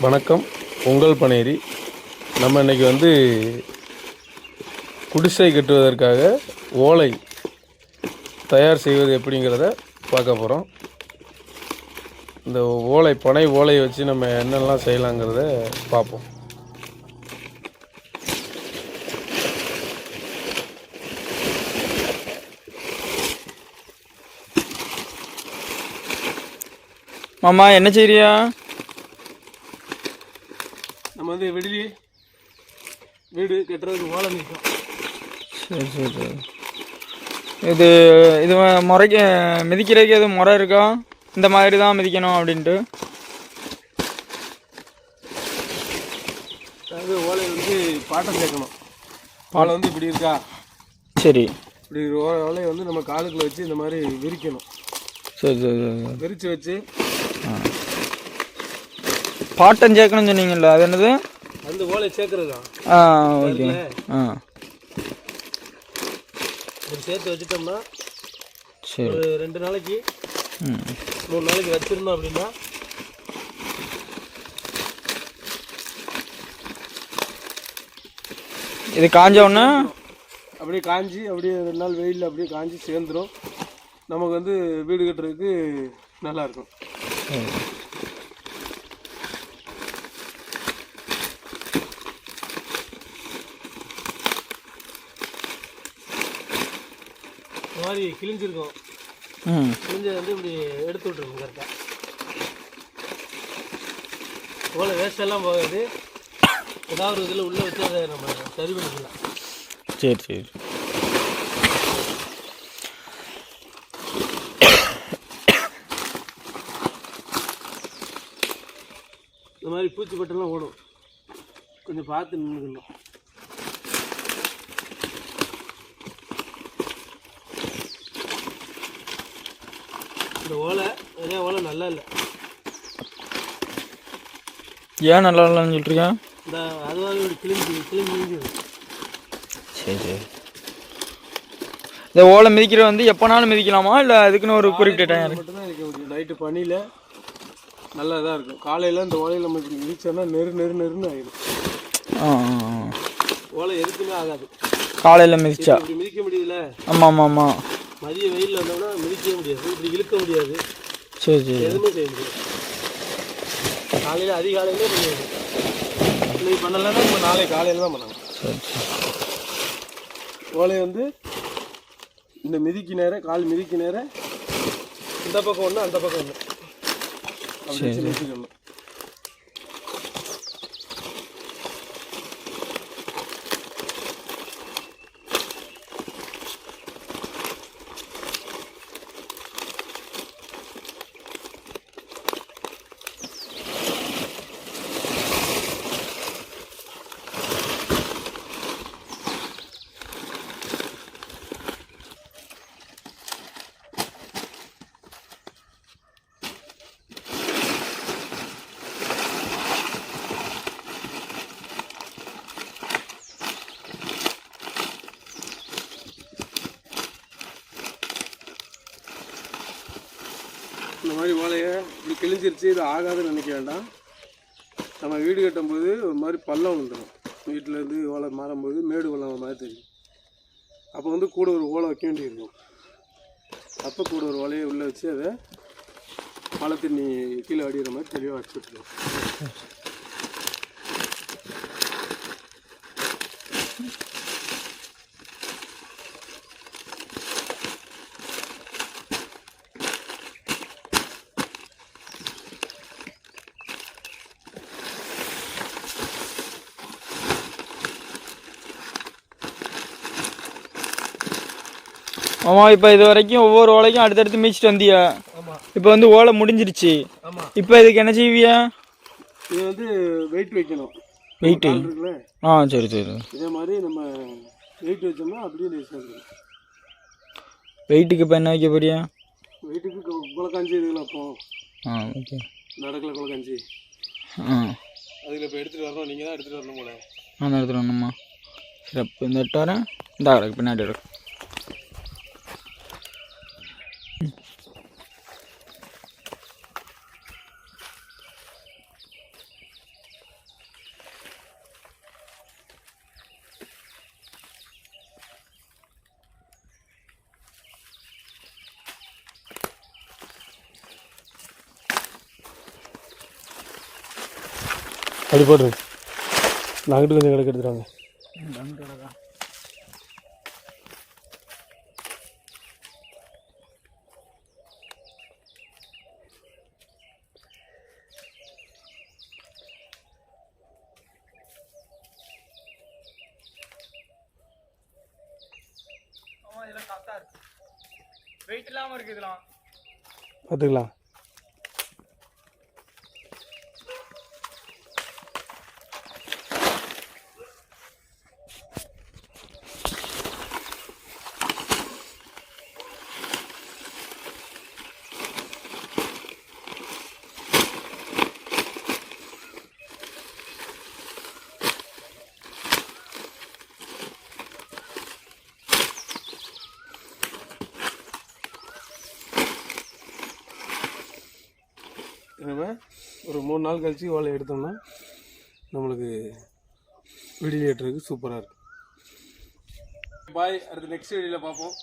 வணக்கம். உங்கள் பனேரி. நம்ம இன்றைக்கி குடிசை கட்டுவதற்காக ஓலை தயார் செய்வது எப்படிங்கிறத பார்க்க போகிறோம். இந்த பனை ஓலையை வச்சு நம்ம என்னெல்லாம் செய்யலாங்கிறத பார்ப்போம். மாமா என்ன செய்றியா? நம்ம வீடு கட்டுறதுக்கு ஓலை நிற்கும். சரி சரி சரி. இது முறைக்கு மிதிக்கிறதுக்கு எதுவும் முறை இருக்கா? இந்த மாதிரி தான் மிதிக்கணும் அப்படின்ட்டு? அதாவது ஓலை பாட்டம் சேர்க்கணும். ஓலை இப்படி இருக்கா? சரி. இப்படி ஓலையை நம்ம காலுக்குள்ள வச்சு இந்த மாதிரி விரிக்கணும். சரி சரி சரி. விரித்து வச்சு பாட்டம் சேர்க்கணும்னு சொன்னீங்கல்ல, அது என்னது? அந்த ஓலை சேர்க்கறது தான். ஓகே. இப்படி சேர்த்து வச்சுட்டோம்னா சரி, ஒரு 2 நாளைக்கு 3 நாளைக்கு வச்சுருந்தோம் அப்படின்னா இது காஞ்ச உடனே அப்படியே காஞ்சி அப்படியே 2 நாள் வெயிலில் அப்படியே காஞ்சி சேர்ந்துடும். நமக்கு வீடு கட்டுறதுக்கு நல்லாயிருக்கும். இந்த மாதிரி கிழிஞ்சிருக்கும். கிழிஞ்சதை இப்படி எடுத்து விட்டுருக்கும் கரெக்டாக. ஓலை வேஸ்டெல்லாம் போகாது. ஏதாவது ஒரு இதில் உள்ளே வச்சு அதை நம்ம சரி பண்ணிக்கலாம். சரி சரி. இந்த மாதிரி பூச்சி பட்டெல்லாம் ஓடும். கொஞ்சம் பார்த்து நின்றுக்கணும். இந்த ஓலை நிறையா ஓலை நல்லா இல்லை. ஏன் நல்லா இல்லைன்னு சொல்லிட்டுருக்கா? இந்த அதுவாக கிழிஞ்சு. சரி சரி. இந்த ஓலை மிதிக்கிறது எப்போனாலும் மிதிக்கலாமா, இல்லை அதுக்குன்னு ஒரு குறிப்பிட்ட டைம் மட்டும்தான் இருக்க முடியும்? நைட்டு பனியில் நல்லா இதாக இருக்கும். காலையில் இந்த ஓலையில் நம்ம இப்படி மிதிச்சோன்னா நெருன்னு ஆகிடும். ஓலை எதுக்குமே ஆகாது காலையில் மிதிச்சா. இப்படி மிதிக்க முடியல. ஆமாம் ஆமாம் ஆமாம். மதிய வெயிலில் வந்தோம்னா மிதிக்கவே முடியாது, இப்படி இழுக்க முடியாது. சரி சரி. எதுவுமே செய்ய முடியாது. காலையில் அதிகாலையிலே முடியாது. இன்னைக்கு பண்ணலைன்னா நம்ம நாளை காலையில் தான் பண்ணணும். சரி சரி. ஓலையை இந்த மிதிக்கு நேரம், கால் மிதிக்கு நேரம் இந்த பக்கம் ஒன்று அந்த பக்கம் ஒன்று அப்படி வச்சு நிறுத்திக்கணும். இந்த மாதிரி ஓலையை இப்படி கிழிஞ்சிருச்சு, இது ஆகாதுன்னு நினைக்க வேண்டாம். நம்ம வீடு கட்டும்போது ஒரு மாதிரி பள்ளம் வந்துடும். வீட்டிலேருந்து ஓலை மாறும்போது மேடு பள்ளம் மாதிரி தெரியும். அப்போ கூட ஒரு ஓலை வைக்க வேண்டியிருக்கும். அப்போ கூட ஒரு ஓலையை உள்ளே வச்சு அதை மழை தண்ணி கீழே அடிக்கிற மாதிரி தெளிவாக வச்சு விட்டுருவோம். ஆமாம். இப்போ இது வரைக்கும் ஒவ்வொரு ஓலைக்கும் அடுத்தடுத்து மிதிச்சிட்டு வந்தியா? இப்போ ஓலை முடிஞ்சிருச்சு. இப்போ இதுக்கு என்ன செய்வியா? இது வெயிட் வைக்கணும். வெயிட் இருக்குல்ல? சரி சரி. இதே மாதிரி நம்ம வெயிட் வச்சோம்னா அப்படியே சேர்ந்துடும். வெயிட்டுக்கு இப்போ என்ன வைக்க போறியா? வெயிட்டுக்கு குளக்காஞ்சி இதுல அப்போ ஓகே. நடக்கல குளக்காஞ்சி. அதில் இப்போ எடுத்துகிட்டு வரணும். நீங்கள் தான் எடுத்துகிட்டு வரணும் போல. நான் தான் எடுத்துகிட்டு வரணுமா? சரி, அப்போ இந்த எட்டு வரேன். இந்த கிடக்கு பின்னாடி இருக்கு. அப்படி போட்டுரு. நாங்கிட்டு கொஞ்சம் கிடக்கு எடுத்துருவாங்க. வெயிட் இல்லாமல் இருக்குது இதெல்லாம். பார்த்துக்கலாம். நம்ம ஒரு 3 நாள் கழிச்சு ஓலை எடுத்தோம்னா நம்மளுக்கு வீடியோ ஏற்றுறதுக்கு சூப்பராக இருக்கும். பாய், அடுத்த நெக்ஸ்ட் வீடியோவில் பார்ப்போம்.